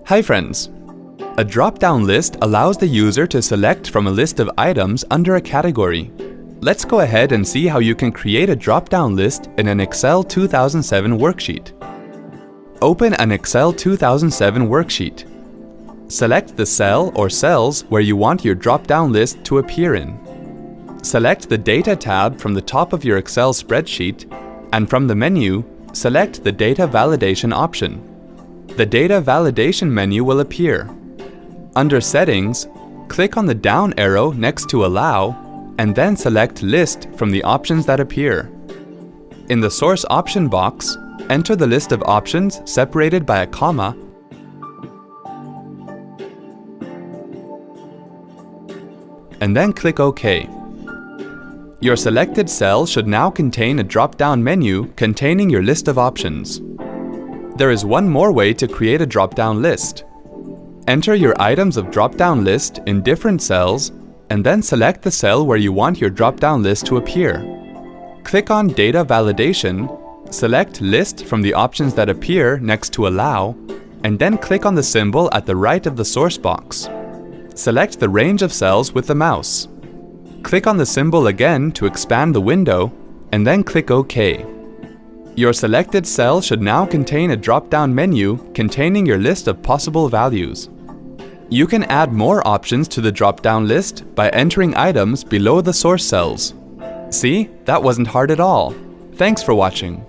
Hi friends! A drop-down list allows the user to select from a list of items under a category. Let's go ahead and see how you can create a drop-down list in an Excel 2007 worksheet. Open an Excel 2007 worksheet. Select the cell or cells where you want your drop-down list to appear in. Select the Data tab from the top of your Excel spreadsheet, and from the menu, select the Data Validation option. The Data Validation menu will appear. Under Settings, click on the down arrow next to Allow, and then select List from the options that appear. In the Source option box, enter the list of options separated by a comma, and then click OK. Your selected cell should now contain a drop-down menu containing your list of options. There is one more way to create a drop-down list. Enter your items of drop-down list in different cells, and then select the cell where you want your drop-down list to appear. Click on Data Validation, select List from the options that appear next to Allow, and then click on the symbol at the right of the source box. Select the range of cells with the mouse. Click on the symbol again to expand the window, and then click OK. Your selected cell should now contain a drop-down menu containing your list of possible values. You can add more options to the drop-down list by entering items below the source cells. See, that wasn't hard at all. Thanks for watching.